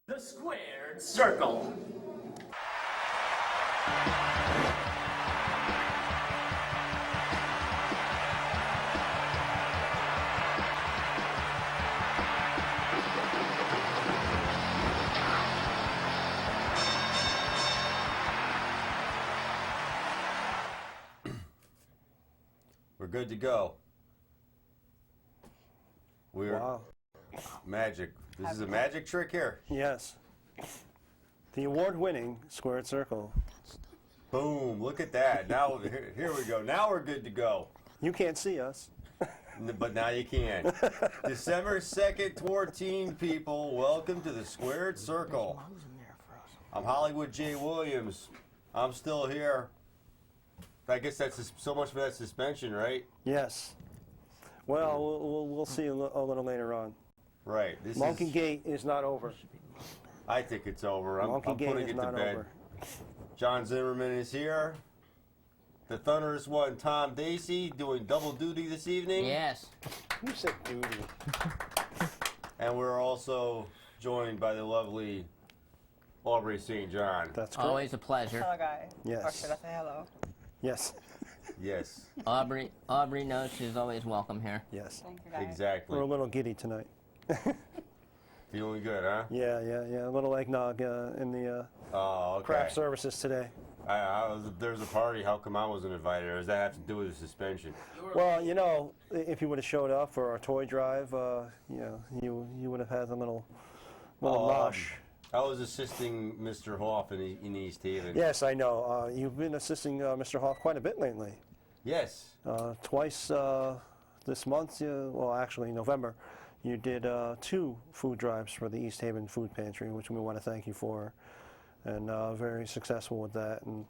The squared circle. We're good to go. We're Wow. magic. This is a magic trick here. Yes. The award-winning squared circle. Boom, look at that. Now, here we go. Now we're good to go. You can't see us. But now you can. December 2nd, 14, people. Welcome to the squared circle. I'm Hollywood J. Williams. I'm still here. I guess that's so much for that suspension, right? Yes. Well, we'll see a little later on. Right. Monkey Gate is not over. I think it's over. I'm Monkey Gate putting is it to not bed. over. John Zimmerman is here. The Thunderous one, Tom Dacey, doing double duty this evening. Yes. You said duty. And we're also joined by the lovely Aubrey St. John. That's correct. Always a pleasure. Hello, guys. Yes. Or should I say hello? Yes. Yes, Aubrey knows she's always welcome here. Yes. Thank you, guys. exactly. We're a little giddy tonight. Feeling good, huh? Yeah. A little eggnog in the Oh, okay. craft services today. There's a party. How come I wasn't invited? Or does that have to do with the suspension? Well, you know, if you would have showed up for our toy drive, you would have had a little mosh. I was assisting Mr. Hoff in East Haven. Yes, I know. You've been assisting Mr. Hoff quite a bit lately. Yes. Twice this month, well, actually November, you did 2 food drives for the East Haven Food Pantry, which we want to thank you for, and very successful with that. And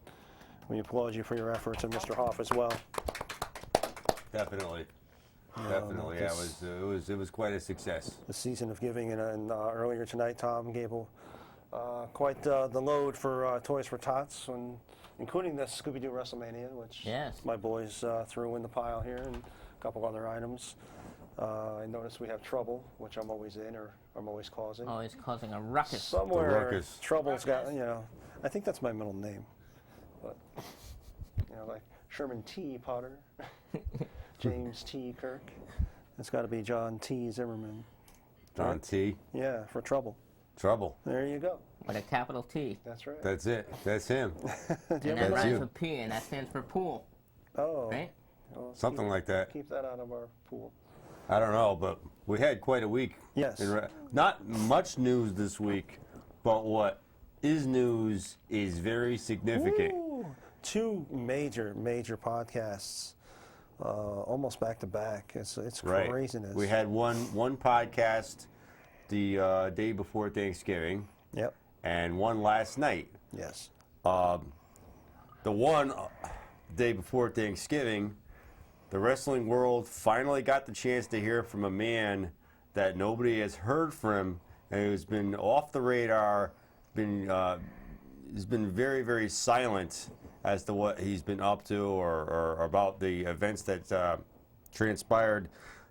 we applaud you for your efforts, and Mr. Hoff as well. Definitely. Definitely. Yeah, it was quite a success. The season of giving, and earlier tonight, Tom gave quite the load for Toys for Tots, including the Scooby-Doo WrestleMania, which my boys threw in the pile here, and a couple other items. I noticed we have Trouble, which I'm always in, or I'm always causing. Always causing a ruckus. Somewhere, The ruckus. Trouble's got, I think that's my middle name. But, like Sherman T. Potter, James T. Kirk. It's got to be John T. Zimmerman. John T. Yeah, for Trouble. Trouble. There you go. With a capital T. That's right. That's it. That's him. And that That's rhymes you. with P, and that stands for pool. Oh. Right? Well, Something like that. Keep that out of our pool. I don't know, but we had quite a week. Yes. Not much news this week, but what is news is very significant. Ooh, 2 major podcasts, almost back to back. It's Right. craziness. We had one podcast the day before Thanksgiving. Yep. And one last night. Yes. The one day before Thanksgiving, the wrestling world finally got the chance to hear from a man that nobody has heard from, and who's been off the radar, has been very, very silent as to what he's been up to or about the events that transpired,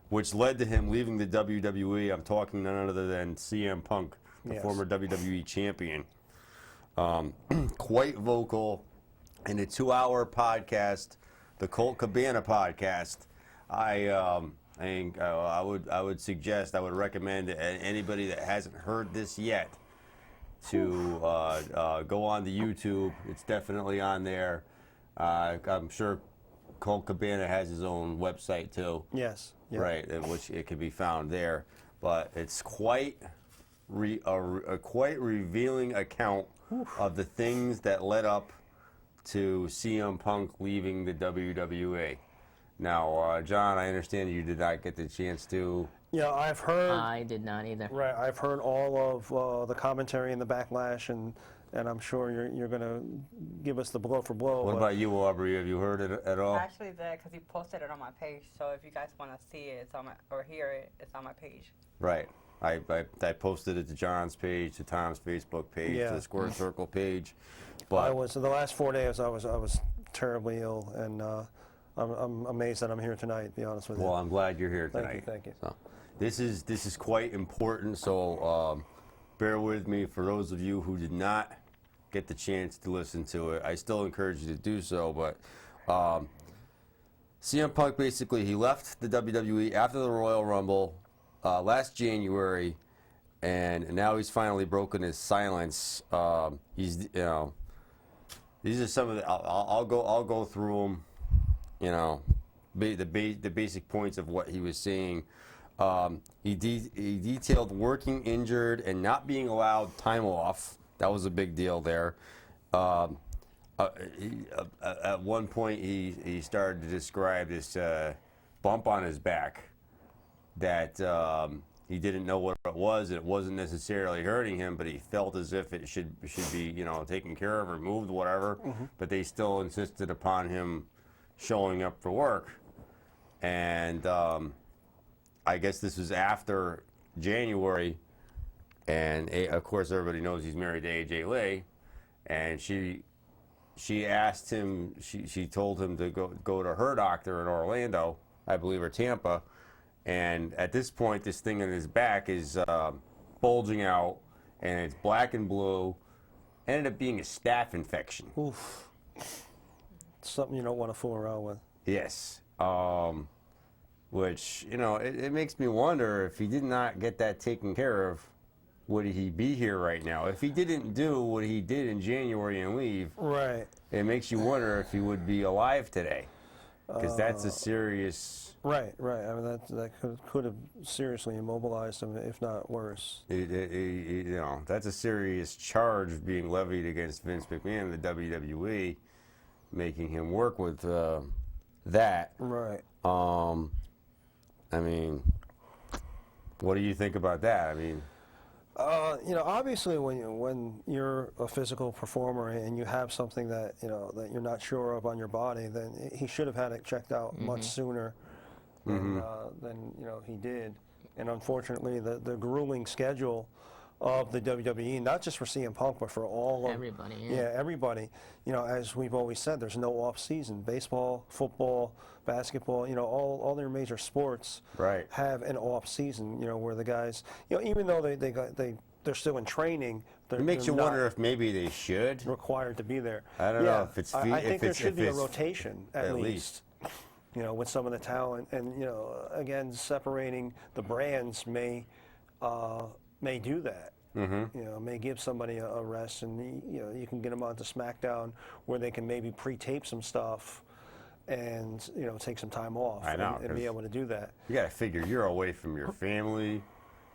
which led to him leaving the WWE. I'm talking none other than CM Punk, the former WWE champion. Quite vocal in a 2-hour podcast, the Colt Cabana podcast. I would suggest, I would recommend to anybody that hasn't heard this yet to go on to YouTube. It's definitely on there. I'm sure Colt Cabana has his own website too. Yes. Yep. Right, in which it can be found there. But it's quite a quite revealing account of the things that led up to CM Punk leaving the WWE. Now, John, I understand you did not get the chance to. Yeah, I've heard. I did not either. Right, I've heard all of the commentary and the backlash, and I'm sure you're going to give us the blow for blow. What about you, Aubrey? Have you heard it at all? I actually did, because he posted it on my page. So if you guys want to see it, or hear it, it's on my page. Right. I posted it to John's page, to Tom's Facebook page, to the Square Circle page. But the last 4 days I was terribly ill, and I'm amazed that I'm here tonight, to be honest with you. well, I'm glad you're here tonight. Thank you. So, this is quite important. So bear with me for those of you who did not get the chance to listen to it. I still encourage you to do so, but CM Punk basically, he left the WWE after the Royal Rumble last January, and now he's finally broken his silence. These are some of the. I'll go through them. The basic points of what he was saying. He detailed working injured and not being allowed time off. That was a big deal there. At one point, he started to describe this bump on his back that he didn't know what it was. It wasn't necessarily hurting him, but he felt as if it should be taken care of, removed, whatever. Mm-hmm. But they still insisted upon him showing up for work. And I guess this was after January, and of course everybody knows he's married to AJ Lee, and she asked him, she told him to go to her doctor in Orlando, I believe, or Tampa, and at this point this thing in his back is bulging out, and it's black and blue, ended up being a staph infection. Oof. Something you don't want to fool around with. Yes. Which, it makes me wonder if he did not get that taken care of, would he be here right now? If he didn't do what he did in January and leave, right, it makes you wonder if he would be alive today, because that's a serious. Right. I mean, that could have seriously immobilized him, if not worse. That's a serious charge being levied against Vince McMahon, the WWE, making him work with that. Right. I mean, what do you think about that? I mean, obviously, when you're a physical performer and you have something that that you're not sure of on your body, then he should have had it checked out mm-hmm. much sooner than he did. And unfortunately, the grueling schedule of the WWE, not just for CM Punk, but for all of everybody. Yeah, everybody. As we've always said, there's no off season. Baseball, football, basketball, all their major sports right. have an off season. Where the guys, even though they're still in training, it makes you wonder if maybe they should required to be there. I don't know if it's. I think there should be a rotation at least. With some of the talent, and again, separating the brands may do that. Mm-hmm. May give somebody a rest, and you can get them onto SmackDown where they can maybe pre-tape some stuff, and take some time off. I know, and be able to do that. You got to figure you're away from your family,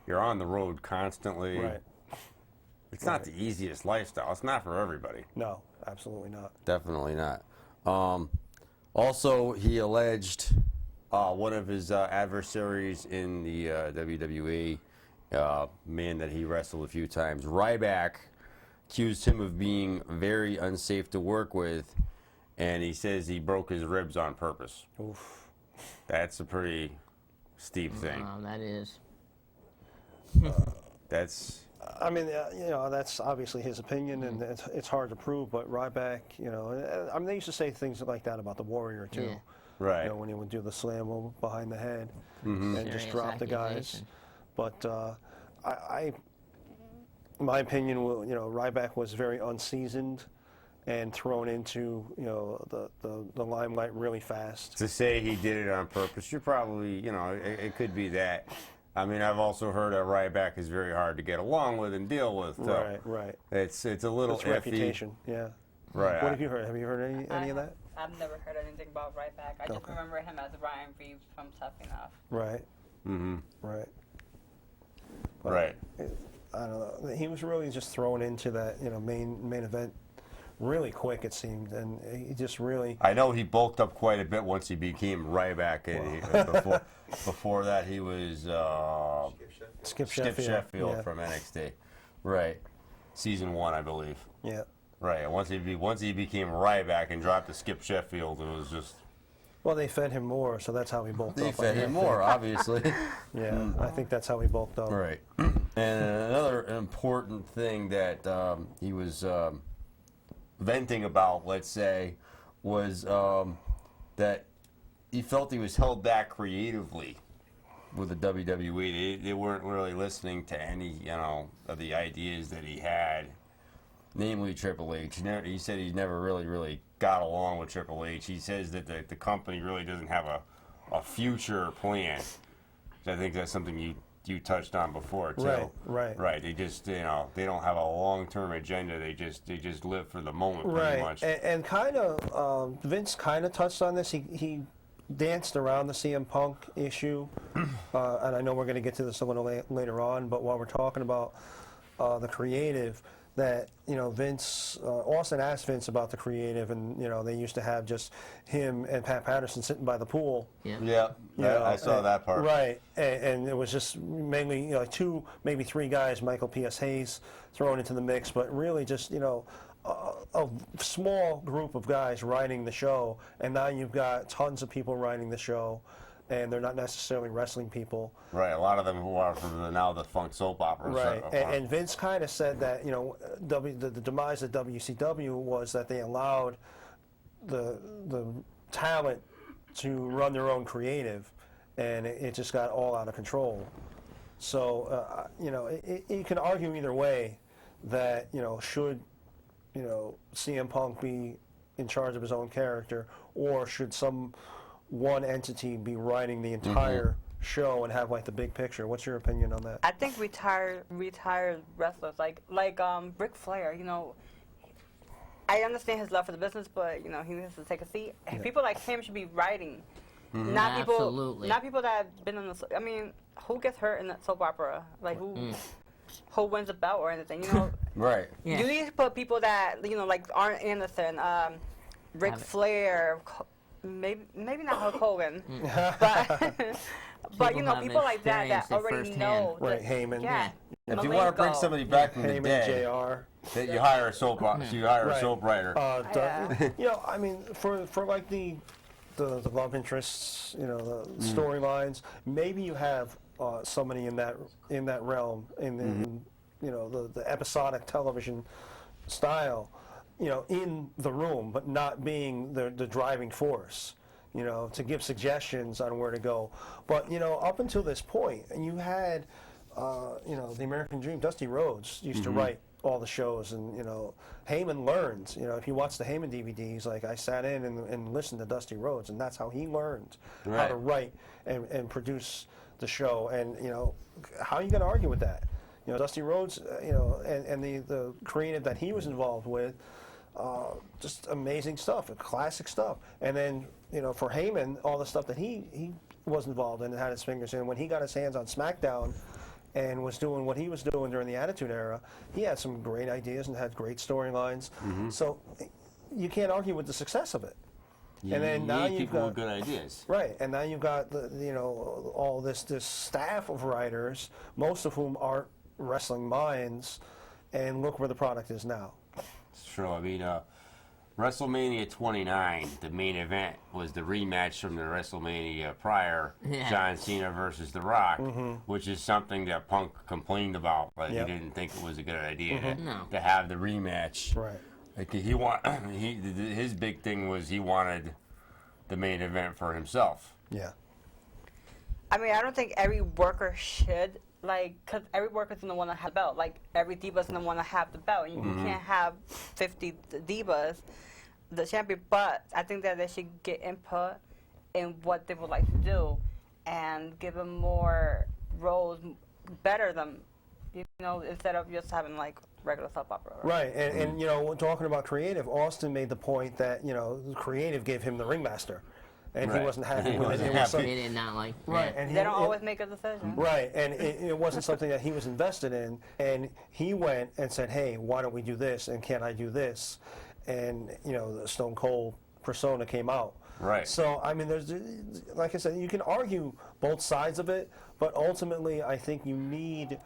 you're on the road constantly. Right. It's not the easiest lifestyle. It's not for everybody. No, absolutely not. Definitely not. Also, he alleged one of his adversaries in the WWE. Man that he wrestled a few times, Ryback, accused him of being very unsafe to work with, and he says he broke his ribs on purpose. Oof. That's a pretty steep thing. That is. That's. I mean, that's obviously his opinion, and it's hard to prove. But Ryback, I mean, they used to say things like that about the Warrior too. Yeah. Right. When he would do the slam behind the head mm-hmm. and just drop the guys. But my opinion, Ryback was very unseasoned and thrown into the limelight really fast. To say he did it on purpose, you're probably it could be that. I mean, I've also heard that Ryback is very hard to get along with and deal with. So Right. It's a little iffy. Reputation, yeah. Right. What have you heard? Have you heard any of that? I've never heard anything about Ryback. I just remember him as Ryan Reeves from Tough Enough. Right. Mm-hmm. Right. But right. I don't know. He was really just thrown into that main event really quick, it seemed, and he just really. I know he bulked up quite a bit once he became Ryback, and before that he was Skip Sheffield from NXT, right? Season 1, I believe. Yeah. Right. Once he became Ryback and dropped to Skip Sheffield, it was just. Well, they fed him more, so that's how he bulked up. They fed him more, obviously. Yeah, I think that's how he bulked up. Right. And another important thing that he was venting about, let's say, was that he felt he was held back creatively with the WWE, they weren't really listening to any, of the ideas that he had, namely Triple H. He said he never really got along with Triple H. He says that the company really doesn't have a future plan. I think that's something you touched on before too. Right. They just they don't have a long-term agenda. They just live for the moment pretty much. And kind of Vince kind of touched on this. He danced around the CM Punk issue, and I know we're going to get to this a little later on. But while we're talking about the creative, that Vince Austin asked Vince about the creative, and they used to have just him and Pat Patterson sitting by the pool. Yeah, I saw that part. Right, and it was just mainly two, maybe three guys, Michael P.S. Hayes thrown into the mix, but really just a small group of guys writing the show, and now you've got tons of people writing the show. And they're not necessarily wrestling people. Right, a lot of them who are from now the funk soap operas. Right, and Vince kind of said that the demise of WCW was that they allowed the talent to run their own creative, and it just got all out of control. So you can argue either way that should CM Punk be in charge of his own character, or should one entity be writing the entire show and have the big picture? What's your opinion on that? I think retired wrestlers like Ric Flair. I understand his love for the business, but he needs to take a seat. Yeah. People like him should be writing, not people that have been on the. I mean, who gets hurt in that soap opera? Like who wins a belt or anything? Right. Yeah. You need to put people that like Arn Anderson, Ric Flair. Maybe not Hulk Hogan, but people like that already know. Right, Heyman. Yeah. If you want to bring somebody back from the dead, that you hire a soap a soap writer. I mean, for like the love interests, the storylines, maybe you have somebody in that realm in the episodic television style. In the room, but not being the driving force, to give suggestions on where to go. But, up until this point, you had, the American Dream, Dusty Rhodes used to write all the shows, and, Heyman learned, if you watch the Heyman DVDs, like I sat in and listened to Dusty Rhodes, and that's how he learned how to write and produce the show. And, how are you going to argue with that? Dusty Rhodes, and the creative that he was involved with, just amazing stuff, classic stuff. And then, for Heyman, all the stuff that he was involved in and had his fingers in, when he got his hands on SmackDown and was doing what he was doing during the Attitude Era, he had some great ideas and had great storylines. So you can't argue with the success of it. And then now you've got with good ideas. Right, and now you've got all this staff of writers, most of whom aren't wrestling minds, and look where the product is now. Sure, I mean, WrestleMania 29, the main event was the rematch from the WrestleMania prior, John Cena versus The Rock, which is something that Punk complained about, but he didn't think it was a good idea to have the rematch. Right. Like his big thing was he wanted the main event for himself. Yeah. I mean, I don't think every worker should. Because every worker's going to want to have the belt. Like, every diva's going to want to have the belt. And you can't have 50 divas, the champion. But I think that they should get input in what they would like to do and give them more roles better than, instead of just having, regular soap opera. Right. And talking about creative, Austin made the point that, the creative gave him the ringmaster. And he wasn't happy with it. He did not like that. Right, and they don't always make a decision. Right, and it wasn't something that he was invested in. And he went and said, hey, why don't we do this? And can I do this? And, the Stone Cold persona came out. Right. So, I mean, there's, like I said, you can argue both sides of it, but ultimately I think you need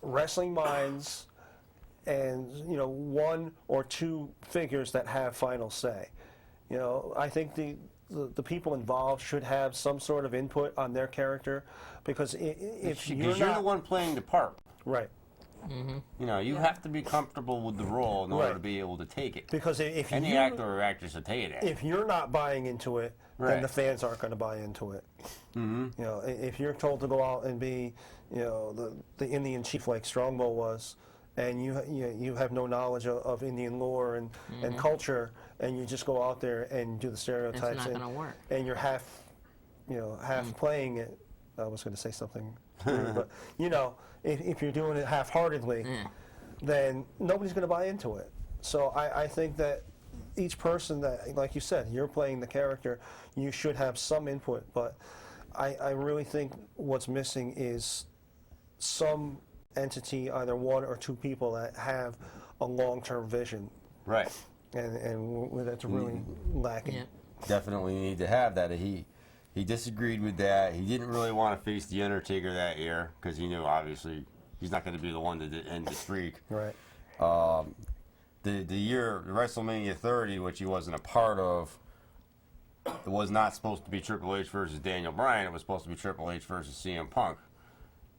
wrestling minds and, one or two figures that have final say. I think the people involved should have some sort of input on their character, because if you're the one playing the part. Right. You know, you have to be comfortable with the role in order to be able to take it. Because if any actor or actress will tell you that. If you're not buying into it, then the fans aren't going to buy into it. You know, if you're told to go out and be, you know, the Indian chief like Strongbow was, and you have no knowledge of Indian lore and culture, and you just go out there and do the stereotypes, it's not gonna work. And you're half playing it. I was going to say something weird, but you know, if you're doing it half-heartedly, then nobody's going to buy into it. So I think that each person that, like you said, you're playing the character, you should have some input. But I really think what's missing is some entity, either one or two people that have a long-term vision. Right. And that's really lacking. Definitely need to have that. He disagreed with that. He didn't really want to face The Undertaker that year because he knew, obviously, he's not going to be the one to end the streak. Right. The year, WrestleMania 30, which he wasn't a part of, it was not supposed to be Triple H versus Daniel Bryan. It was supposed to be Triple H versus CM Punk.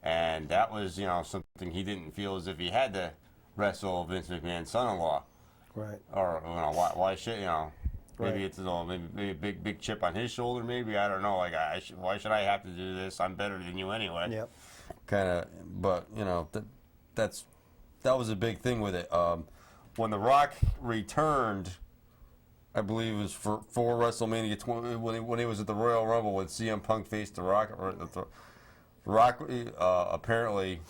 And that was, you know, something he didn't feel as if he had to wrestle Vince McMahon's son-in-law. Right. Or, you know, why should, you know... Maybe it's maybe a big chip on his shoulder. Maybe I don't know. Like why should I have to do this? I'm better than you anyway. Yep. Kind of, but you know that was a big thing with it. When The Rock returned, I believe it was for WrestleMania 20 when he was at the Royal Rumble when CM Punk faced The Rock. The Rock apparently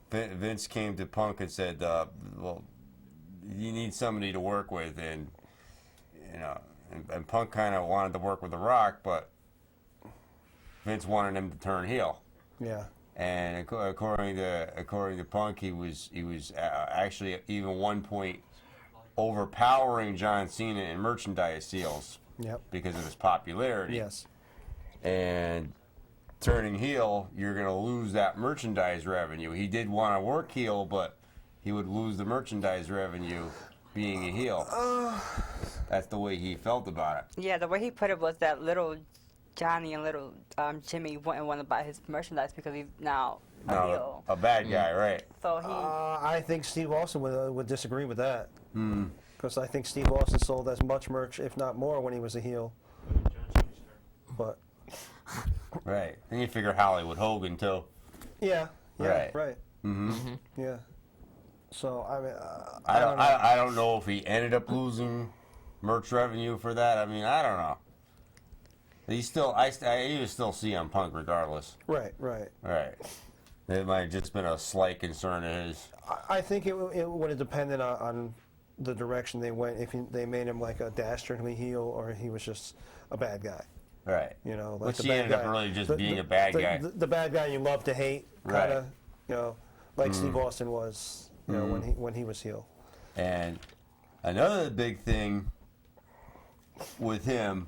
Vince came to Punk and said, "Well, you need somebody to work with," and you know, and Punk kind of wanted to work with The Rock, but Vince wanted him to turn heel. Yeah. And according to Punk, he was actually even one point overpowering John Cena in merchandise sales. Yep. Because of his popularity. Yes. And turning heel, you're going to lose that merchandise revenue. He did want to work heel, but he would lose the merchandise revenue being a heel. That's the way he felt about it. Yeah, the way he put it was that little Johnny and little Jimmy wouldn't want to buy his merchandise because he's now a heel. A bad guy, right. So he... I think Steve Austin would disagree with that. Because I think Steve Austin sold as much merch, if not more, when he was a heel. But... Right. And you figure Hollywood Hogan, too. Yeah. Right. Yeah. So, I mean... I don't know if he ended up losing merch revenue for that. I mean, I don't know. He's still... he was still CM Punk regardless. Right. It might have just been a slight concern of his. I think it would have depended on the direction they went. If they made him like a dastardly heel or he was just a bad guy. Right. You know, like which the he bad ended guy. up really just being a bad guy. The bad guy you love to hate, kind of, you know, like Steve Austin was, you know, when he was heel. And another big thing with him,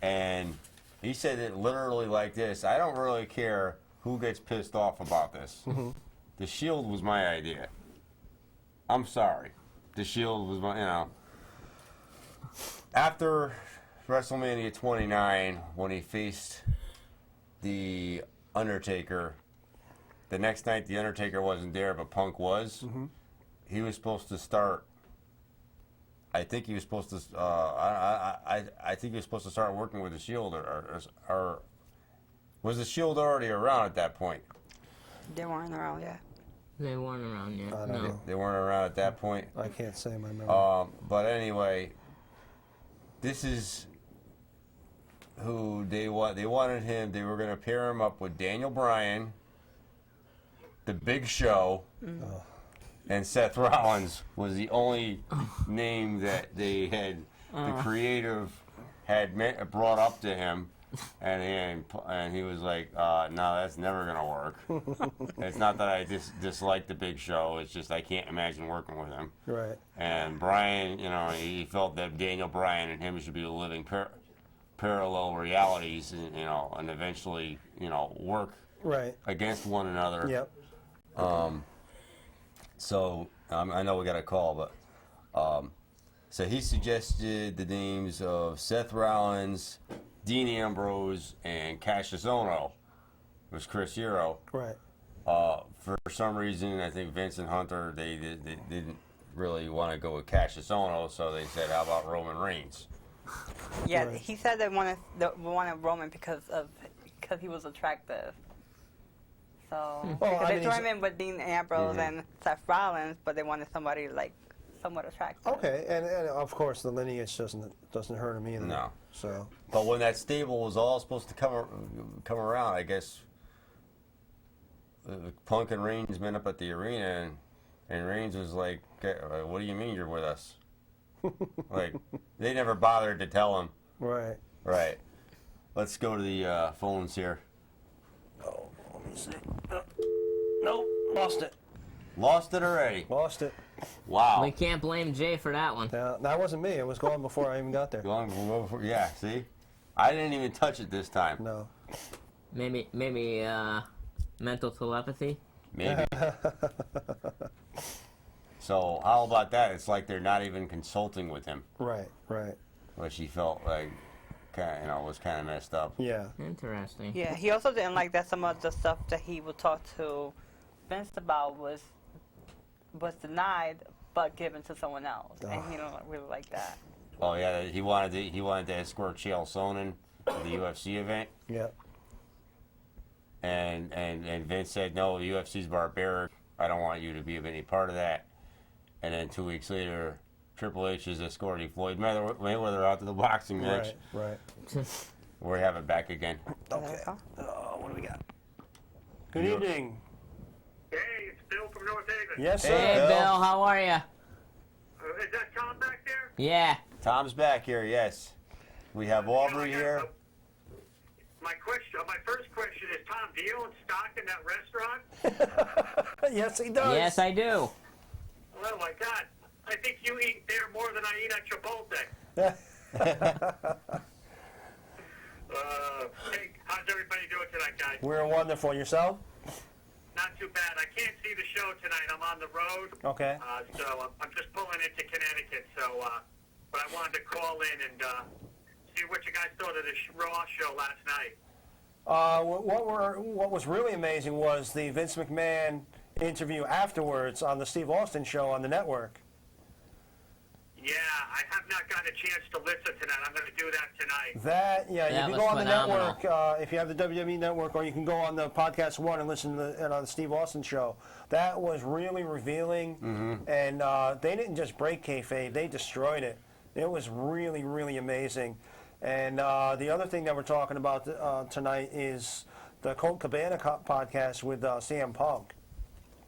and he said it literally like this: I don't really care who gets pissed off about this. The Shield was my idea. I'm sorry. The Shield was my, you know. After WrestleMania 29, when he faced The Undertaker, the next night The Undertaker wasn't there, but Punk was. He was supposed to start. I think he was supposed to. I think he was supposed to start working with the Shield, or was the Shield already around at that point? They weren't around yet. They weren't around yet. I don't know. They weren't around at that point. I can't say my memory. But anyway, this is who they wanted him. They were going to pair him up with Daniel Bryan, The Big Show, and Seth Rollins was the only name that they had, the creative had brought up to him. And he was like, no, that's never going to work. It's not that I dislike the Big Show. It's just I can't imagine working with him. Right. And Bryan, you know, he felt that Daniel Bryan and him should be living parallel realities, and, you know, and eventually, you know, work against one another. Yep. So I know we got a call, but so he suggested the names of Seth Rollins, Dean Ambrose, and Cassius Ohno. It was Chris Hero. Right. For some reason, I think Vince and Hunter they didn't really want to go with Cassius Ohno, so they said, "How about Roman Reigns?" Yeah, Right. he said they wanted Roman because he was attractive. So Well, because I they mean, threw he's- him in with Dean Ambrose and Seth Rollins, but they wanted somebody like somewhat attractive. Okay, and of course the lineage doesn't hurt him either. No. So But when that stable was all supposed to come around, I guess Punk and Reigns met up at the arena, and Reigns was like, "What do you mean you're with us?" Like, they never bothered to tell him. right. Right. Let's go to the phones here. Oh, let me see. Nope, lost it. Lost it already. Lost it. Wow. We can't blame Jay for that one. That wasn't me. It was gone before I even got there. Long before, yeah. See, I didn't even touch it this time. No. Maybe mental telepathy. Maybe. So how about that? It's like they're not even consulting with him, Right. Right. which he felt like, was kind of messed up. Yeah. Interesting. Yeah, he also didn't like that some of the stuff that he would talk to Vince about was denied but given to someone else, and he don't really like that. Oh yeah, he wanted to escort Chael Sonnen to the UFC event, Yeah. and Vince said, "No, the UFC's barbaric. I don't want you to be any part of that." And then 2 weeks later, Triple H is escorting Floyd Mayweather out to the boxing match. Right. We have it back again. Okay. Huh? What do we got? Good Yeah. evening. Hey, it's Bill from North Haven. Yes, sir. Hey, Bill. Bill, how are you? Is that Tom back there? Yeah. Tom's back here. Yes, we have Aubrey You know, here. My first question is, Tom, do you own stock in that restaurant? Yes, he does. Yes, I do. Oh my God, I think you eat there more than I eat at Chipotle. Hey, how's everybody doing tonight, guys? We're wonderful. Yourself? Not too bad. I can't see the show tonight. I'm on the road. Okay. So I'm just pulling into Connecticut. So, but I wanted to call in and see what you guys thought of the Raw show last night. What was really amazing was the Vince McMahon interview afterwards on the Steve Austin show on the network. Yeah, I have not gotten a chance to listen to that. I'm going to do that tonight. That you That can was go on phenomenal. the network if you have the WWE network, or you can go on the Podcast One and listen to the Steve Austin show. That was really revealing, and they didn't just break kayfabe; they destroyed it. It was really, really amazing. And the other thing that we're talking about tonight is the Colt Cabana podcast with CM Punk.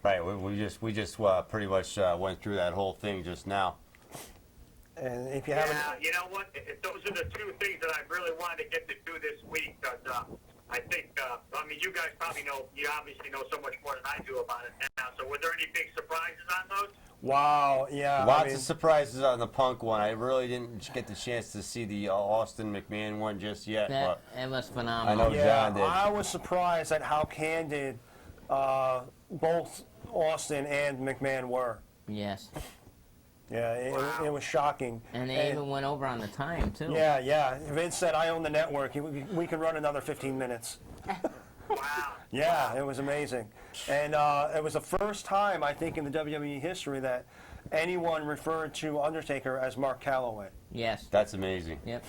Right. We just pretty much went through that whole thing just now. And if you Yeah, haven't, you know what? Those are the two things that I really wanted to get to do this week. Because I think, I mean, you guys probably know, you obviously know so much more than I do about it now. So were there any big surprises on those? wow, yeah, Lots of surprises on the Punk one. I really didn't get the chance to see the Austin McMahon one just yet. That, But it was I phenomenal. know yeah, John did. I was surprised at how candid both Austin and McMahon were. Yes. Yeah, it was shocking. And they even went over on the time, too. Yeah. Vince said, "I own the network. We can run another 15 minutes." Wow. Yeah, it was amazing. And it was the first time, I think, in the WWE history that anyone referred to Undertaker as Mark Calloway. Yes. That's amazing. Yep.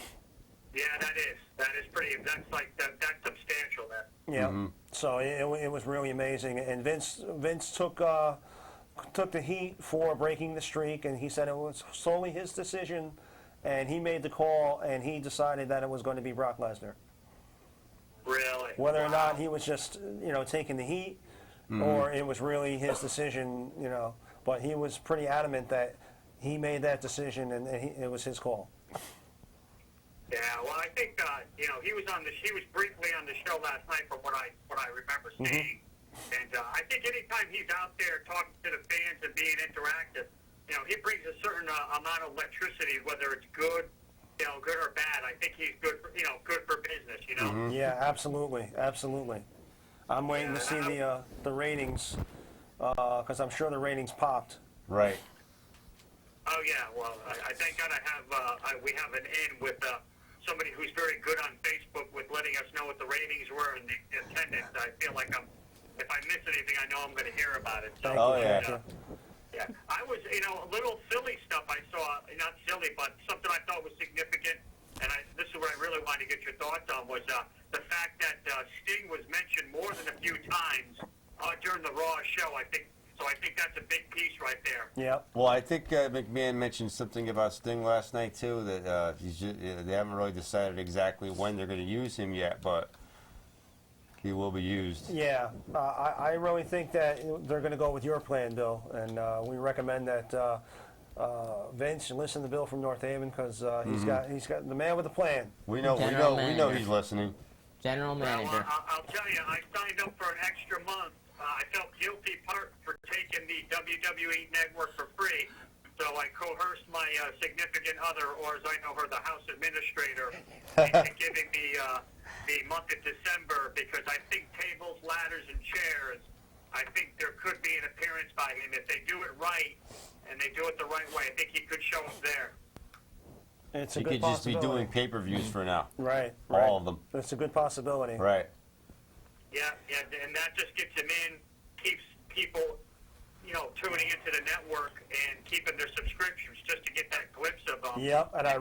Yeah, that is pretty, that's substantial there. Yeah. So it was really amazing. And Vince took the heat for breaking the streak, and he said it was solely his decision, and he made the call, and he decided that it was going to be Brock Lesnar. Really? Whether or not he was just, taking the heat, or it was really his decision, but he was pretty adamant that he made that decision, and it was his call. Yeah, well, I think he was briefly on the show last night from what I remember seeing, and I think anytime he's out there talking to the fans and being interactive, he brings a certain amount of electricity, whether it's good, good or bad. I think he's good for good for business. Yeah, absolutely. I'm waiting to see the ratings, because I'm sure the ratings popped. Right. Oh yeah, well, I thank God we have an in with somebody who's very good on Facebook with letting us know what the ratings were and the attendance. I feel like if I miss anything, I know I'm going to hear about it. So, yeah, I was, a little silly stuff I saw, not silly, but something I thought was significant, and this is what I really wanted to get your thoughts on, was the fact that Sting was mentioned more than a few times during the Raw show. I think that's a big piece right there. Yeah. Well, I think McMahon mentioned something about Sting last night, too, that they haven't really decided exactly when they're going to use him yet, but he will be used. Yeah, I really think that they're going to go with your plan, Bill, and we recommend that Vince listen to Bill from North Haven because he's got the man with the plan. We know he's listening. General Manager. Well, I'll tell you, I signed up for an extra month. I felt guilty for taking the WWE Network for free, so I coerced my significant other, or as I know her, the House Administrator, into giving the month of December, because I think tables, ladders, and chairs, I think there could be an appearance by him. If they do it right, and they do it the right way, I think he could show up there. It's a he good could just be possibility. doing pay-per-views for now. Right. All of them. It's a good possibility. Right. Yeah, and that just gets him in, keeps people, tuning into the network and keeping their subscriptions just to get that glimpse of them. Yep, and I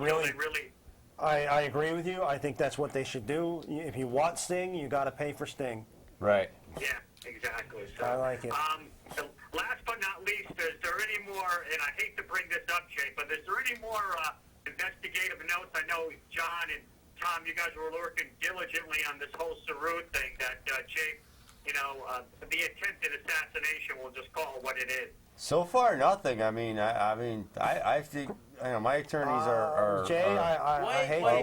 agree with you. I think that's what they should do. If you want Sting, you got to pay for Sting. Right. Yeah, exactly. So, I like it. Last but not least, is there any more, and I hate to bring this up, Jay, but is there any more investigative notes? I know John and Tom, you guys were working diligently on this whole Saru thing that Jay, the attempted assassination, we'll just call it what it is. So far, nothing. I think my attorneys are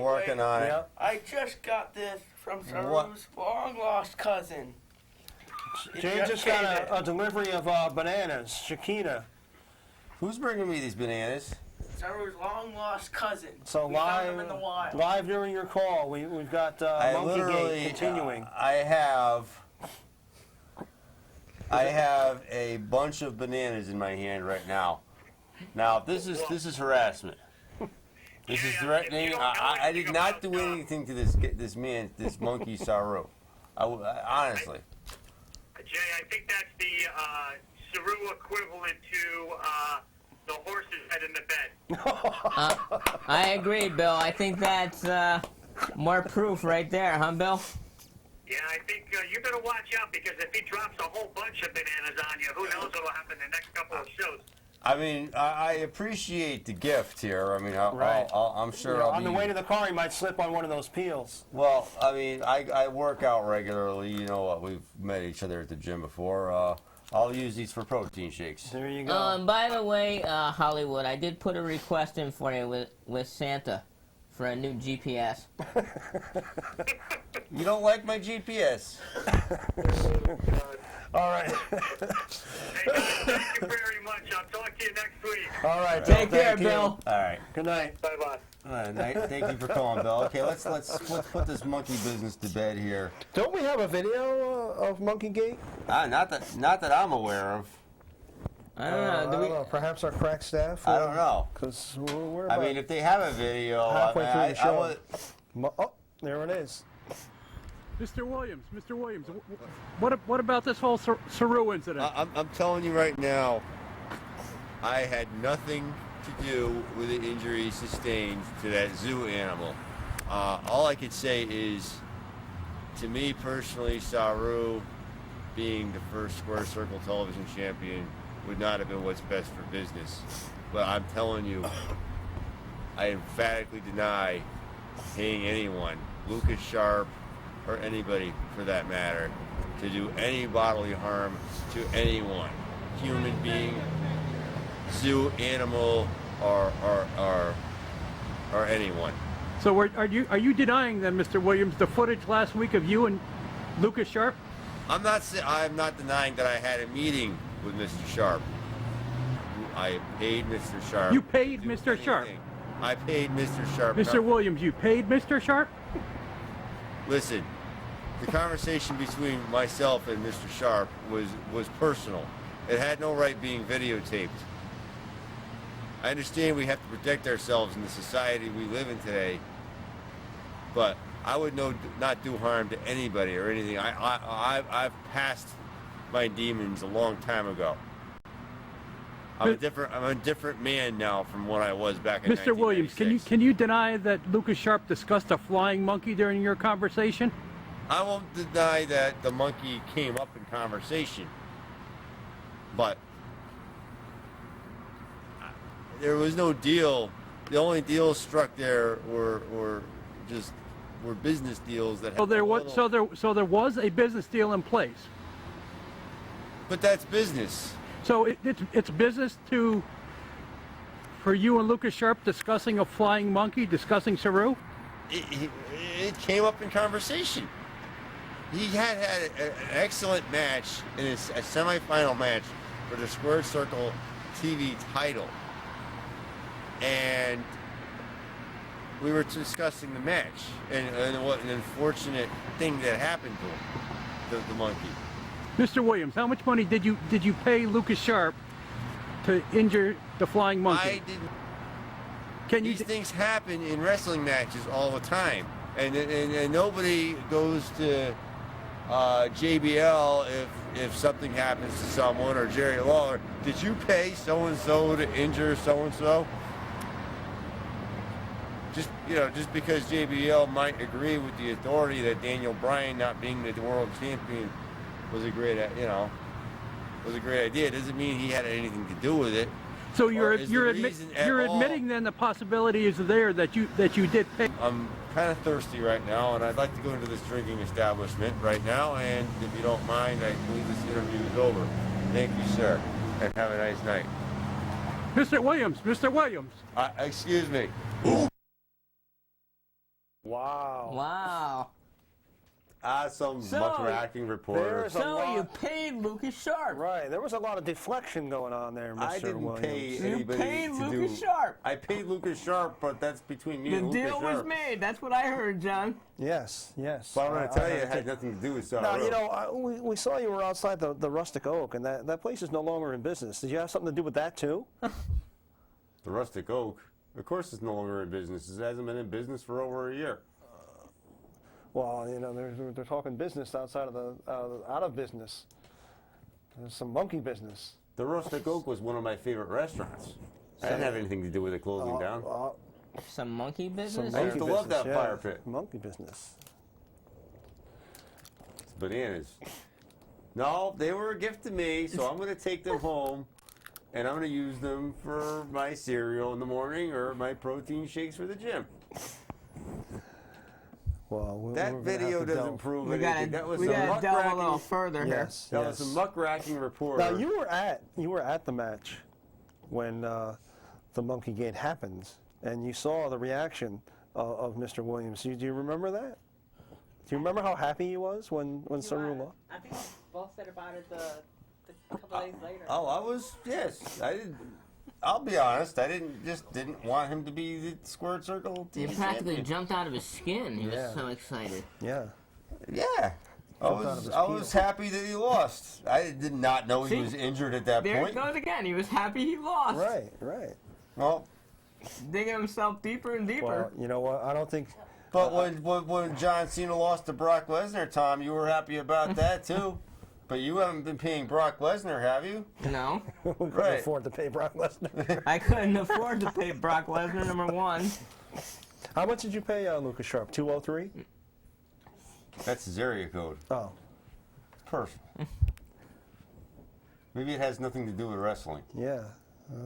working on it. Yep. I just got this from Saru's long lost cousin. Jay just got a delivery of bananas, Shakina. Who's bringing me these bananas? Saru's long lost cousin. So we found him in the wild. Live during your call, we've got Monkey Gate continuing. I have a bunch of bananas in my hand right now. Now, this is harassment. This is threatening. I did not do anything to this man, this monkey Saru. Honestly. Jay, I think that's the Saru equivalent to the horse's head in the bed. I agree, Bill. I think that's more proof right there, huh, Bill? Yeah, I think you better watch out, because if he drops a whole bunch of bananas on you, who knows what'll happen the next couple of shows. I appreciate the gift here. I'm sure on the way to the car, he might slip on one of those peels. Well, I work out regularly. You know what? We've met each other at the gym before. I'll use these for protein shakes. There you go. By the way, Hollywood, I did put a request in for you with Santa for a new GPS. You don't like my GPS? All right. Hey guys, thank you very much. I'll talk to you next week. All right. Take care, Bill. All right. Good night. Bye-bye. All right. Thank you for calling, Bill. Okay, let's put this monkey business to bed here. Don't we have a video of Monkey Gate? Not that I'm aware of. I don't know. Perhaps our crack staff? I don't know. Because we're if they have a video, halfway through the show. Oh, there it is. Mr. Williams, what about this whole Saru incident? I'm telling you right now, I had nothing to do with the injury sustained to that zoo animal. All I could say is, to me personally, Saru being the first Square Circle television champion would not have been what's best for business. But I'm telling you, I emphatically deny paying anyone, Lucas Sharp, or anybody for that matter, to do any bodily harm to anyone, human being, zoo animal, or anyone. So are you denying then, Mr. Williams, the footage last week of you and Lucas Sharp? I'm not denying that I had a meeting with Mr. Sharp. I paid Mr. Sharp. You paid Mr. Sharp? I paid Mr. Sharp. Mr. Williams, you paid Mr. Sharp? Listen, the conversation between myself and Mr. Sharp was personal. It had no right being videotaped. I understand we have to protect ourselves in the society we live in today, but I would not do harm to anybody or anything. I've passed my demons a long time ago. I'm a different man now from what I was back in Mr. Williams, 1996. can you deny that Lucas Sharp discussed a flying monkey during your conversation? I won't deny that the monkey came up in conversation, but there was no deal. The only deals struck there were business deals that. So there was so there was a business deal in place. But that's business. So it's business for you and Lucas Sharp discussing a flying monkey, discussing Saru? It came up in conversation. He had an excellent match in a semifinal match for the Squared Circle TV title. And we were discussing the match and what an unfortunate thing that happened to him, the monkey. Mr. Williams, how much money did you pay Lucas Sharp to injure the flying monkey? I didn't. These things happen in wrestling matches all the time, and nobody goes to JBL if something happens to someone, or Jerry Lawler. Did you pay so and so to injure so and so? Just because JBL might agree with the authority that Daniel Bryan not being the world champion was a great idea. It doesn't mean he had anything to do with it. So you're admitting then the possibility is there that you did pay. I'm kind of thirsty right now, and I'd like to go into this drinking establishment right now. And if you don't mind, I believe this interview is over. Thank you, sir, and have a nice night. Mr. Williams. Excuse me. Wow. Some muckraking reporter. So you paid Lucas Sharp. Right. There was a lot of deflection going on there, Mr. I didn't Williams. pay anybody You paid to Lucas do. Sharp. I paid Lucas Sharp, but that's between me and The Lucas deal Sharp. was made. That's what I heard, John. Yes. But I'm going to tell you, it had nothing to do with Saru. Now, we saw you were outside the Rustic Oak, and that place is no longer in business. Did you have something to do with that, too? The Rustic Oak, of course, is no longer in business. It hasn't been in business for over a year. Well, they're talking business outside of out of business. There's some monkey business. The Rustic Oak was one of my favorite restaurants. I didn't have anything to do with it closing down. Some monkey business? I used to love that fire pit. Monkey business. It's bananas. No, they were a gift to me, so I'm going to take them home, and I'm going to use them for my cereal in the morning or my protein shakes for the gym. Well, that video doesn't prove anything. We got to delve a little further here. That was a muckraking reporter. Now you were at the match when the Monkey Gate happens, and you saw the reaction of Mr. Williams. Do you remember that? Do you remember how happy he was when Saru lost? I think we both said about it a couple days later. Yes. I didn't. I'll be honest. I didn't want him to be the Squared Circle TV He practically champion. jumped out of his skin. He was so excited. Yeah. Yeah. I was happy that he lost. I did not know he was injured at that There point. it goes again. He was happy he lost. Right. Well, digging himself deeper and deeper. Well, you know what? I don't think. But when John Cena lost to Brock Lesnar, Tom, you were happy about that too. But you haven't been paying Brock Lesnar, have you? No. We couldn't afford to pay Brock Lesnar. I couldn't afford to pay Brock Lesnar, number one. How much did you pay Lucas Sharp? $203? That's his area code. Oh. It's personal. Maybe it has nothing to do with wrestling. Yeah.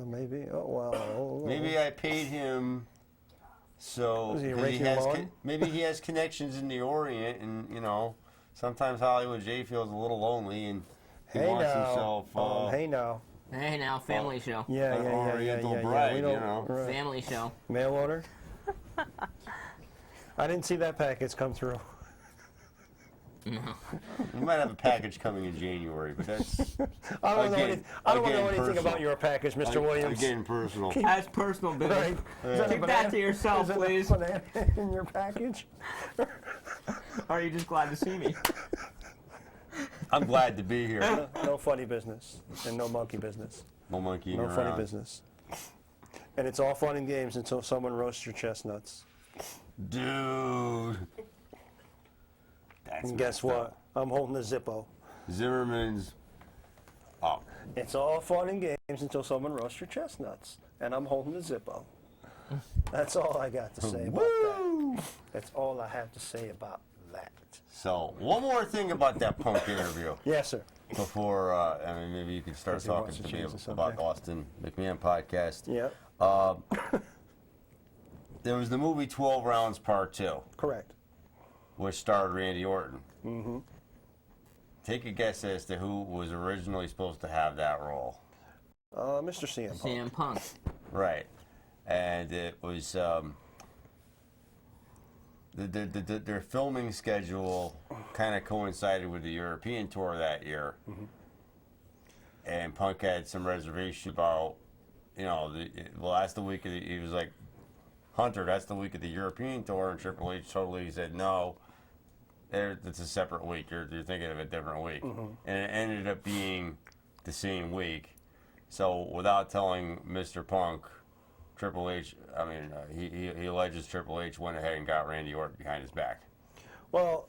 Maybe. Oh, well. Maybe I paid him so maybe he has connections in the Orient, and sometimes Hollywood J feels a little lonely, and he wants himself. Hey now, family show. Yeah. Oriental bride, Right. Family show. Mail order. I didn't see that package come through. No. We might have a package coming in January, but that's. I don't know anything about your package, Mr. Williams. Again, personal. That's personal business. Right. Keep that to yourself, please. Banana in your package? Or are you just glad to see me? I'm glad to be here. No funny business and no monkey business. No monkeying No around. funny business. And it's all fun and games until someone roasts your chestnuts. Dude. And guess what? I'm holding a Zippo. Zimmerman's up. It's all fun and games until someone roasts your chestnuts, and I'm holding the Zippo. That's all I got to say about that. That's all I have to say about that. So, one more thing about that Punk interview. Yes, sir. Before, maybe you can start talking to me about Austin McMahon podcast. Yeah. There was the movie 12 Rounds Part 2. Correct. Which starred Randy Orton. Mm-hmm. Take a guess as to who was originally supposed to have that role. Mr. CM Punk. CM Punk. Right. And it was their filming schedule kind of coincided with the European tour that year. Mm-hmm. And Punk had some reservation about, that's the week of he was like, Hunter, that's the week of the European tour, and Triple H totally said, no, it's a separate week. You're thinking of a different week. Mm-hmm. And it ended up being the same week. So without telling Mr. Punk, Triple H, he alleges Triple H went ahead and got Randy Orton behind his back. Well,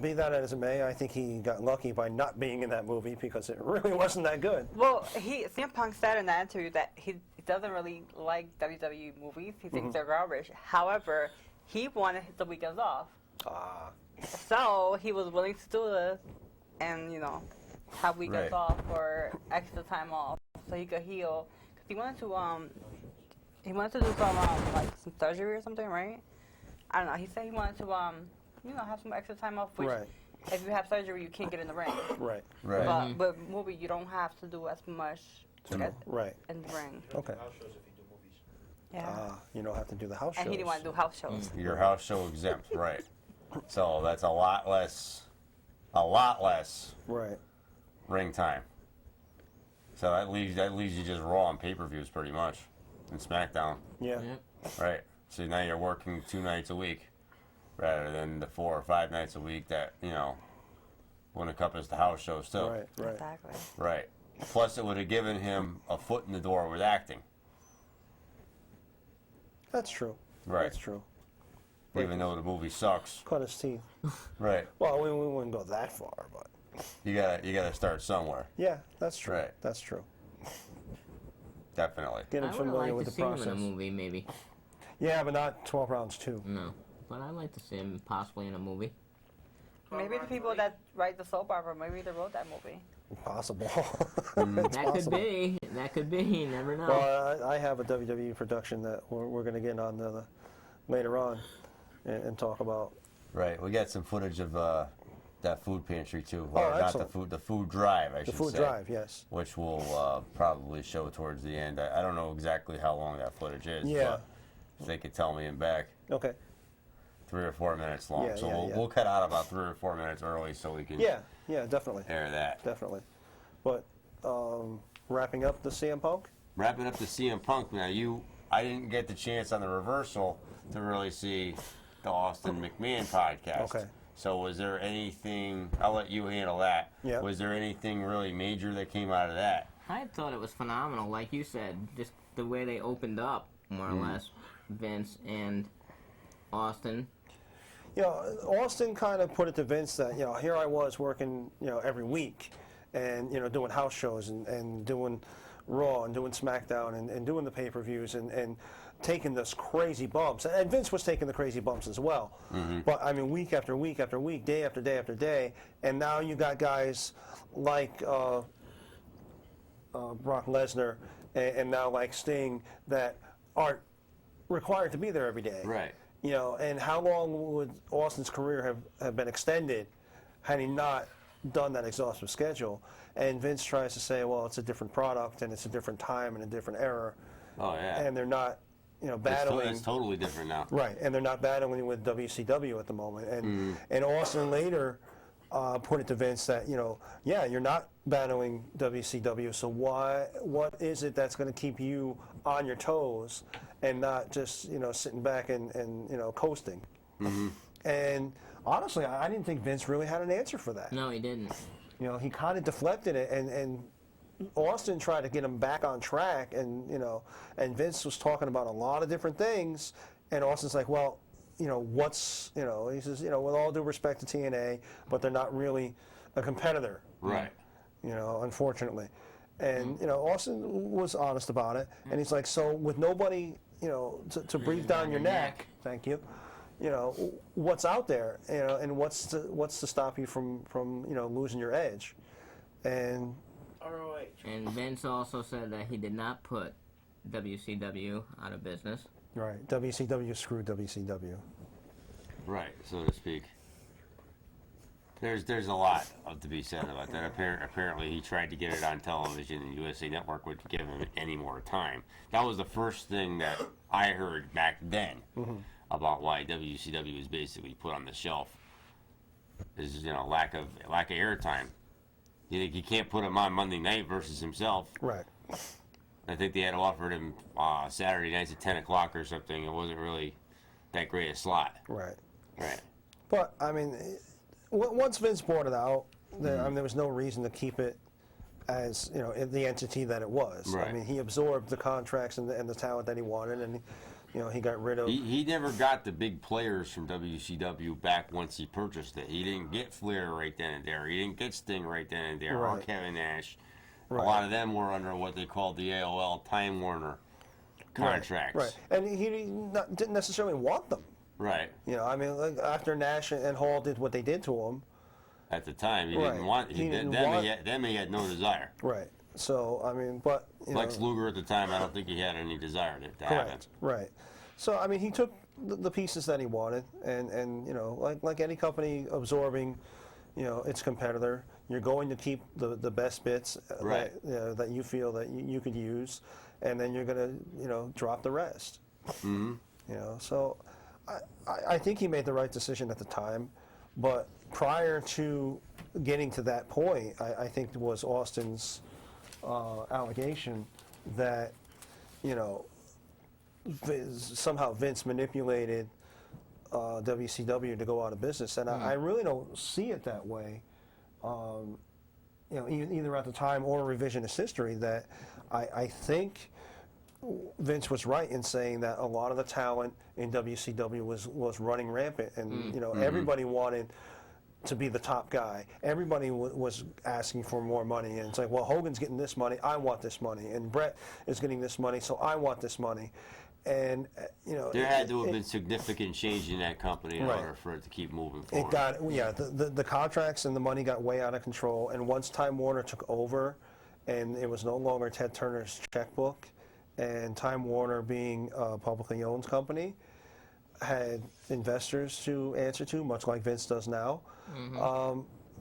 be that as it may, I think he got lucky by not being in that movie because it really wasn't that good. Well, CM Punk said in that interview that he doesn't really like WWE movies. He thinks they're garbage. However, he wanted the weekends off. So he was willing to do this and, have weekends off or extra time off so he could heal. Because he wanted to do some, some surgery or something, right? I don't know. He said he wanted to, have some extra time off, which if you have surgery, you can't get in the ring. Right. But movie, you don't have to do as much in the ring. Okay. Yeah. You don't have to do the house shows. And he didn't want to do house shows. Your house show exempt, right. So that's a lot less ring time. So that leaves you just Raw and pay-per-views pretty much, and SmackDown. Yeah. Right. So now you're working 2 nights a week, rather than the 4 or 5 nights a week that would encompass the house shows too. Right. Exactly. Right. Plus, it would have given him a foot in the door with acting. That's true. Right. That's true. Even though the movie sucks. Cut his teeth. Right. Well, we wouldn't go that far, but you gotta start somewhere. yeah, that's true. Right. That's true. Definitely. Get him I would familiar like with to the see process. him in a movie, maybe. Yeah, but not 12 rounds too. No, but I'd like to see him possibly in a movie. Maybe the people that write the soap opera, maybe they wrote that movie. Possible. That could be. You never know. Well, I have a WWE production that we're going to get on later on and talk about. Right. We got some footage of that food pantry too. Oh, Or not excellent. the food drive, I The should food say. drive, yes. Which we'll probably show towards the end. I don't know exactly how long that footage is. Yeah. But if they could tell me in back. Okay. 3 or 4 minutes long. Yeah, So yeah. we'll cut out about 3 or 4 minutes early so we can Yeah, definitely. air that. Definitely. But wrapping up the CM Punk? Wrapping up the CM Punk now, I didn't get the chance on the reversal to really see the Austin McMahon podcast. Okay. So was there anything, I'll let you handle that. Yeah. Was there anything really major that came out of that? I thought it was phenomenal, like you said, just the way they opened up, more or less, Vince and Austin. Austin kind of put it to Vince that, here I was working, every week and, doing house shows and doing Raw and doing SmackDown and doing the pay-per-views and taking this crazy bumps. And Vince was taking the crazy bumps as well. Mm-hmm. But, week after week after week, day after day after day. And now you got guys like Brock Lesnar and now like Sting that aren't required to be there every day. Right. And how long would Austin's career have been extended had he not done that exhaustive schedule? And Vince tries to say, well, it's a different product and it's a different time and a different era. Oh, yeah. And they're not, battling. It's totally different now. Right, and they're not battling with WCW at the moment. And Austin later put it to Vince that, you're not battling WCW, so what is it that's going to keep you on your toes and not just, sitting back and coasting? Mm-hmm. And honestly, I didn't think Vince really had an answer for that. No, he didn't. He kind of deflected it, and Austin tried to get him back on track, and Vince was talking about a lot of different things, and Austin's like, well, he says, with all due respect to TNA, but they're not really a competitor. Right. unfortunately. And, Austin was honest about it. And he's like, so with nobody, to breathe down your neck, thank you, what's out there, and what's to stop you from losing your edge. And ROH. And Vince also said that he did not put WCW out of business. Right. WCW screwed WCW. Right, so to speak. There's a lot to be said about that. Apparently, he tried to get it on television, and USA Network would give him any more time. That was the first thing that I heard back then about why WCW was basically put on the shelf. Is lack of airtime. You can't put him on Monday night versus himself. Right. I think they had offered him Saturday nights at 10 o'clock or something. It wasn't really that great a slot. Right. Right. But I mean, once Vince brought it out, there was no reason to keep it as the entity that it was. Right. I mean, he absorbed the contracts and the talent that he wanted, and he got rid of. He never got the big players from WCW back once he purchased it. He didn't get Flair right then and there. He didn't get Sting right then and there, or Kevin Nash. Right. A lot of them were under what they called the AOL Time Warner contracts. Right. And he didn't necessarily want them. Right. I mean, like after Nash and Hall did what they did to him. At the time, he didn't want. He had no desire. Right. So I mean, but Lex Luger at the time, I don't think he had any desire to have it. Right. So I mean, he took the pieces that he wanted, and like any company absorbing, its competitor, you're going to keep the best bits that you feel that you could use, and then you're going to drop the rest. Mm-hmm. So I think he made the right decision at the time, but prior to getting to that point, I think it was Austin's allegation that somehow Vince manipulated WCW to go out of business, and I really don't see it that way. Either at the time or revisionist history, that I think Vince was right in saying that a lot of the talent in WCW was running rampant, and everybody wanted to be the top guy. Everybody was asking for more money, and it's like, well, Hogan's getting this money, I want this money, and Brett is getting this money, so I want this money. And there had to have been significant change in that company in order for it to keep moving forward. The contracts and the money got way out of control, and once Time Warner took over, and it was no longer Ted Turner's checkbook, and Time Warner, being a publicly owned company, had investors to answer to, much like Vince does now.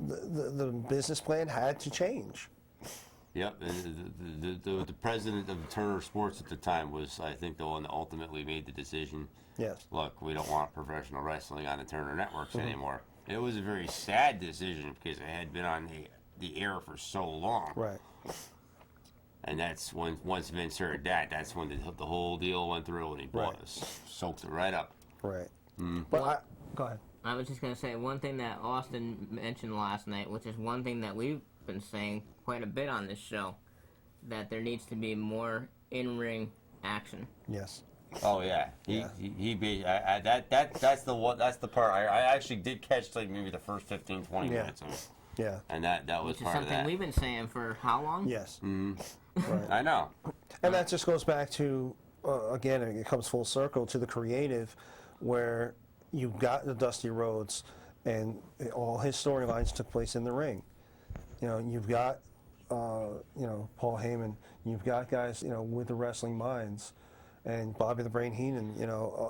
The business plan had to change. Yep, and the president of Turner Sports at the time was, I think, the one that ultimately made the decision. Yes. Look, we don't want professional wrestling on the Turner networks anymore. It was a very sad decision because it had been on the air for so long. Right. And that's when, once Vince heard that, that's when the whole deal went through, and he bought us, soaked it right up. Right. But go ahead. I was just going to say one thing that Austin mentioned last night, which is one thing that we've been saying quite a bit on this show, that there needs to be more in-ring action. Yes. Oh yeah, that's the part I actually did catch, like maybe the first 15, 20 minutes of it. Yeah. And that was Which part is of that. something we've been saying for how long? Yes. Right. I know. And that just goes back to again, it comes full circle to the creative, where you got the Dusty Rhodes, and all his storylines took place in the ring. You've got Paul Heyman. You've got guys with the wrestling minds, and Bobby the Brain Heenan.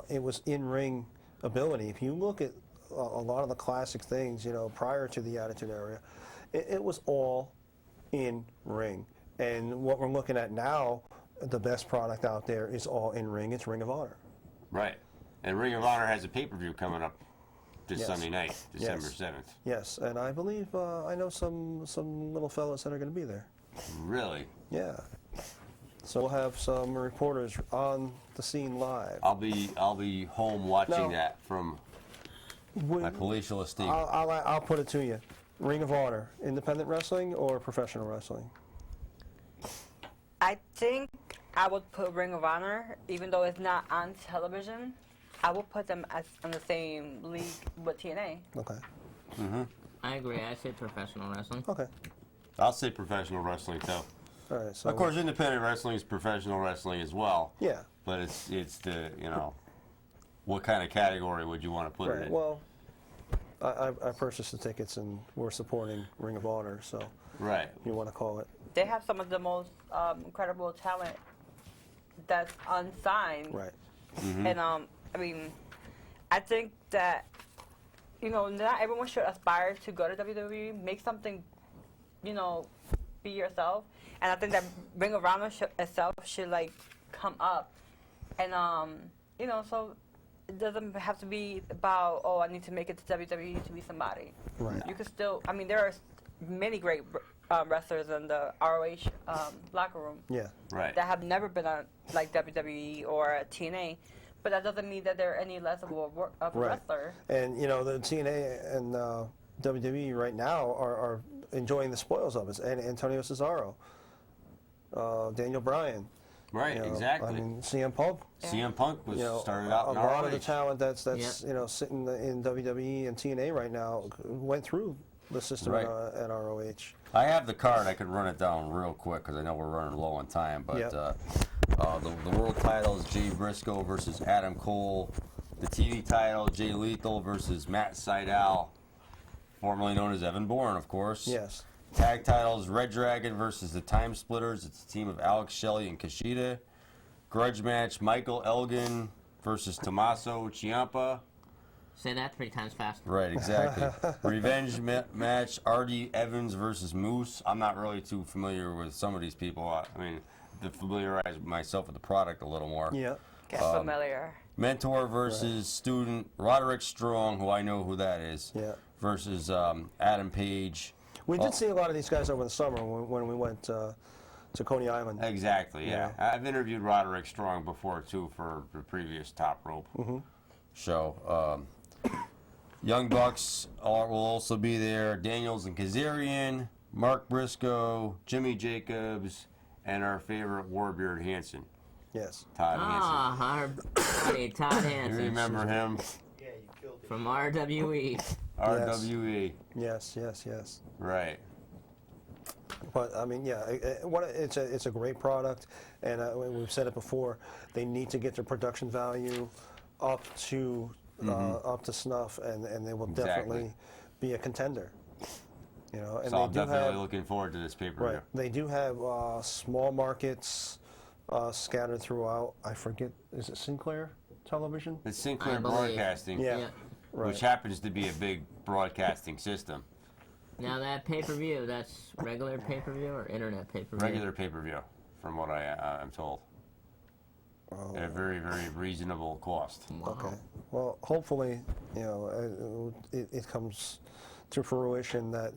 It was in-ring ability. If you look at a lot of the classic things, prior to the Attitude Era, it was all in ring. And what we're looking at now, the best product out there is all in ring. It's Ring of Honor. Right. And Ring of Honor has a pay-per-view coming up this Sunday night, December 7th. Yes, and I believe I know some little fellas that are going to be there. Really? Yeah. So we'll have some reporters on the scene live. I'll be home watching that from my palatial estate. I'll put it to you. Ring of Honor, independent wrestling or professional wrestling? I think I would put Ring of Honor, even though it's not on television. I would put them in the same league with TNA. Okay. I agree. I say professional wrestling. Okay. I'll say professional wrestling too. All right, so Of course, independent wrestling is professional wrestling as well. Yeah. But it's the, what kind of category would you want to put it Right. in? Well, I purchased the tickets and we're supporting Ring of Honor, so Right. you want to call it. They have some of the most incredible talent that's unsigned. Right. And I mean, I think that not everyone should aspire to go to WWE. Make something, be yourself. And I think that Ring of Honor itself should like come up, and so it doesn't have to be about I need to make it to WWE to be somebody. Right. You can still. I mean, there are many great wrestlers in the ROH locker room. Yeah. Right. That have never been on like WWE or TNA, but that doesn't mean that they're any less of a wrestler. And the TNA and WWE right now are enjoying the spoils of it. And Antonio Cesaro, Daniel Bryan. Right, exactly. I mean, CM Punk. CM Punk was started out in a lot of the ROH. talent that's sitting in WWE and TNA right now went through the system Right. at ROH. I have the card. I could run it down real quick because I know we're running low on time. But Yep. the world title is Jay Briscoe versus Adam Cole. The TV title, Jay Lethal versus Matt Sydal, formerly known as Evan Bourne, of course. Yes. Tag titles, Red Dragon versus the Time Splitters. It's a team of Alex Shelley and Kushida. Grudge match, Michael Elgin versus Tommaso Ciampa. Say that 3 times fast. Right, exactly. Revenge match, Artie Evans versus Moose. I'm not really too familiar with some of these people. I mean, to familiarize myself with the product a little more. Yeah. Get familiar. Mentor versus student, Roderick Strong, who I know who that is, versus Adam Page. We did see a lot of these guys over the summer when we went to Coney Island. Exactly, yeah. I've interviewed Roderick Strong before, too, for the previous Top Rope show. Young Bucks will also be there. Daniels and Kazarian, Mark Briscoe, Jimmy Jacobs, and our favorite Warbeard Hansen. Yes. Todd Hansen. Our buddy Todd Hansen. You remember him? Yeah, you killed it. From RWE. RWE. Yes. Right. But I mean, it's a great product, and we've said it before. They need to get their production value up to snuff, and they will definitely be a contender. And so I'm definitely looking forward to this pay-per-view. Right. They do have small markets scattered throughout. I forget, is it Sinclair Television? It's Sinclair Broadcasting, Yeah. Right. which happens to be a big broadcasting system. Now that pay-per-view, that's regular pay-per-view or internet pay-per-view? Regular pay-per-view, from what I'm told. At a very, very reasonable cost. Wow. Okay. Well, hopefully, it comes to fruition that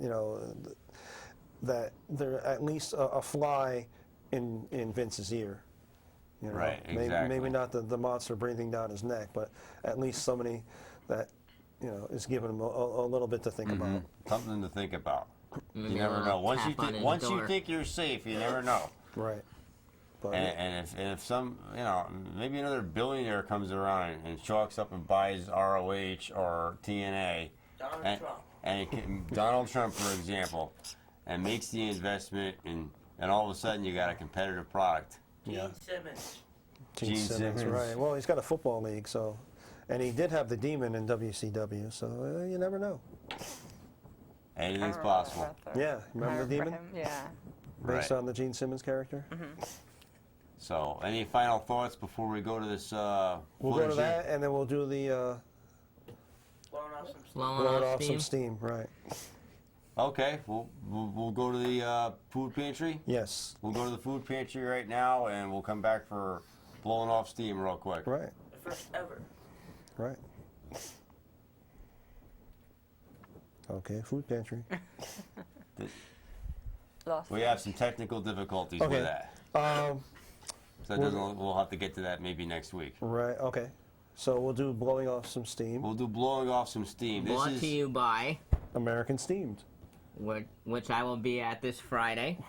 that they're at least a fly in Vince's ear. Right, exactly. Maybe not the monster breathing down his neck, but at least somebody that is giving him a little bit to think about. Something to think about. Maybe You a never little know. Once tap on his you door. think you're safe, you never know. Right. But And if some, maybe another billionaire comes around and chalks up and buys ROH or TNA, Donald Trump. and Donald Trump, for example, and makes the investment, and all of a sudden you got a competitive product. Gene Simmons. Gene Gene Simmons, Simmons. right? Well, he's got a football league, and he did have the Demon in WCW, so you never know. Anything's possible. Yeah, remember the Demon? Yeah. Based Right. on the Gene Simmons character. So, any final thoughts before we go to this We'll go footage to that, and then we'll do the Blowing off some blowing off some steam, right? Okay, we'll go to the food pantry. Yes. We'll go to the food pantry right now, and we'll come back for blowing off steam real quick. Right. the first ever. Right. Okay, food pantry. Lost. We have some technical difficulties Okay. with that. So that we'll have to get to that maybe next week. Right. Okay. So we'll do blowing off some steam. We'll do blowing off some steam. Brought to you by, American Steamed. which I will be at this Friday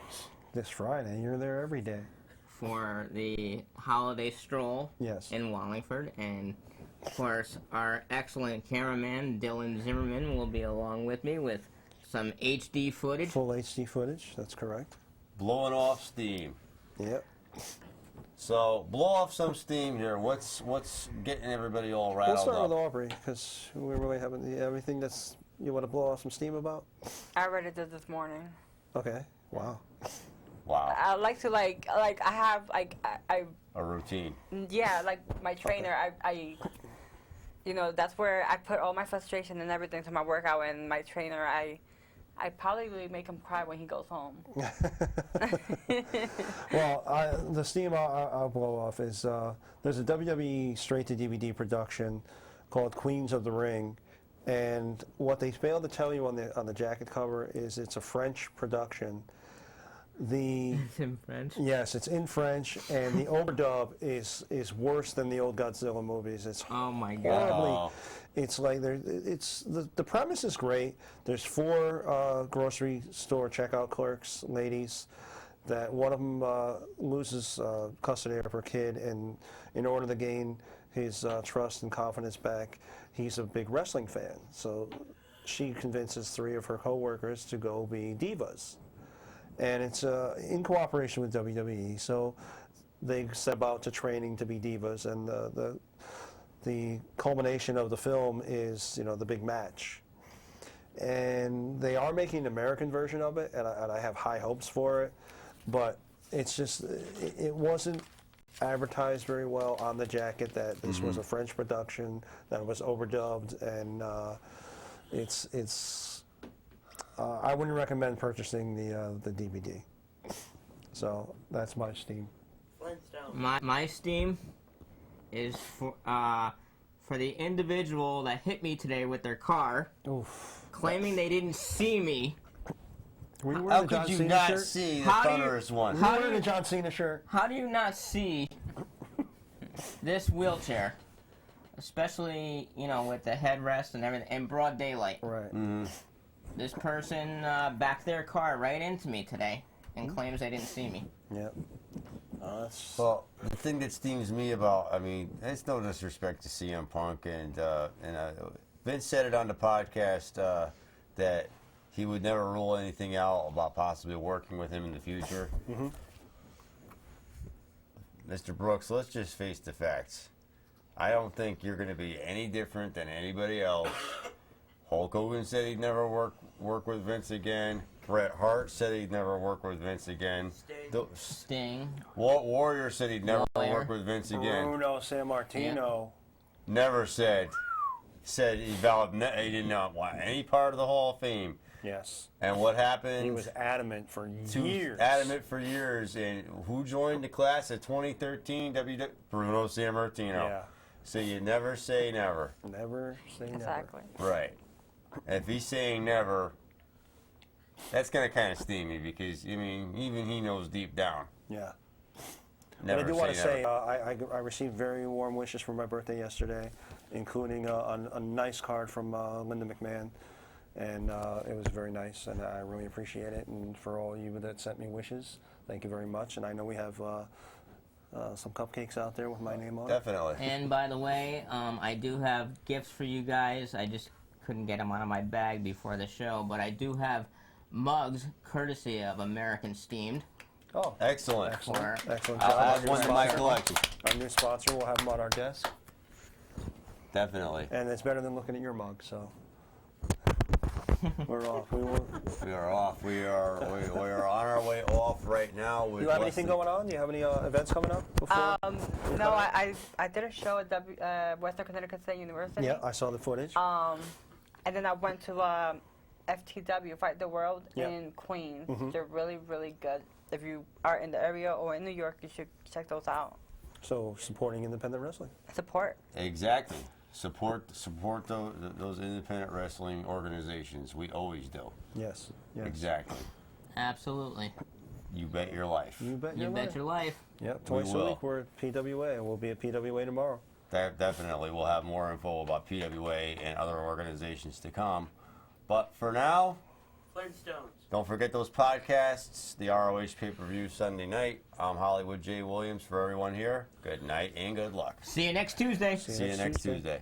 This Friday, you're there every day. for the holiday stroll Yes. in Wallingford. And, of course, our excellent cameraman, Dylan Zimmerman, will be along with me with some HD footage. Full HD footage, that's correct. Blowing off steam. Yep. So, blow off some steam here. What's getting everybody all rattled We'll start up? with Aubrey, because we really haven't. Everything that's you want to blow off some steam about? I already did this morning. Okay. Wow. Wow. I like to I have I A routine. yeah, like my trainer, I you know, that's where I put all my frustration and everything to my workout, and my trainer, I probably really make him cry when he goes home. Well, the steam I'll blow off is there's a WWE straight-to-DVD production called Queens of the Ring, and what they failed to tell you on the jacket cover is it's a French production. It's in French? Yes, it's in French, and the overdub is worse than the old Godzilla movies. It's Oh my horribly. God. It's like the premise is great. There's 4 grocery store checkout clerks, ladies, that one of them loses custody of her kid, and in order to gain his trust and confidence back, he's a big wrestling fan. So she convinces 3 of her coworkers to go be divas. And it's in cooperation with WWE, so they set about to training to be divas, and the culmination of the film is, you know, the big match. And they are making an American version of it, and I have high hopes for it, but it's just, it wasn't advertised very well on the jacket that this was a French production, that it was overdubbed, and I wouldn't recommend purchasing the DVD. So that's my steam. My steam is for the individual that hit me today with their car, claiming they didn't see me. Were you How wearing the could John you Cena not shirt? see the How do you- thunderous one? Were you wearing the John Cena shirt? How do you not see this wheelchair? Especially, you know, with the headrest and everything, in broad daylight. Right. This person backed their car right into me today and claims they didn't see me. Yep. Well, the thing that steams me about, I mean, it's no disrespect to CM Punk, and Vince said it on the podcast that he would never rule anything out about possibly working with him in the future. Mr. Brooks, let's just face the facts. I don't think you're going to be any different than anybody else. Hulk Hogan said he'd never work with Vince again. Bret Hart said he'd never work with Vince again. Sting. Walt Warrior said he'd never work with Vince again. Bruno Sammartino. Never said he did not want any part of the Hall of Fame. Yes. And what happened? He was adamant for years. And who joined the class of 2013? Bruno Sammartino. Yeah. So you never say never. Never say never. Exactly. Right. If he's saying never, that's going to kind of steam me, because, I mean, even he knows deep down. Yeah. Never But I do want to never. say, I received very warm wishes for my birthday yesterday, including a nice card from Linda McMahon. And it was very nice, and I really appreciate it. And for all of you that sent me wishes, thank you very much. And I know we have some cupcakes out there with my name on it. Definitely. And by the way, I do have gifts for you guys. I just couldn't get them out of my bag before the show, but I do have mugs courtesy of American Steamed. Oh, Excellent. excellent. Excellent I'll job. add one to my collection. Our new sponsor, we'll have them on our desk. Definitely. And it's better than looking at your mug, so. We're off. We are off. We are on our way off right now. Do you have anything going on? Do you have any events coming up before? No, I did a show at Western Connecticut State University. Yeah, I saw the footage. And then I went to FTW, Fight the World, Yeah. in Queens. They're really, really good. If you are in the area or in New York, you should check those out. So supporting independent wrestling. Support. Exactly. Support those independent wrestling organizations. We always do. Yes. Yes. Exactly. Absolutely. You bet your life. You bet You your bet life. your life. Yep. Twice a will. week we're at PWA, and we'll be at PWA tomorrow. Definitely. We'll have more info about PWA and other organizations to come. But for now, Flintstones. don't forget those podcasts. The ROH pay-per-view Sunday night. I'm Hollywood J. Williams. For everyone here, good night and good luck. See you next Tuesday. See you next Tuesday.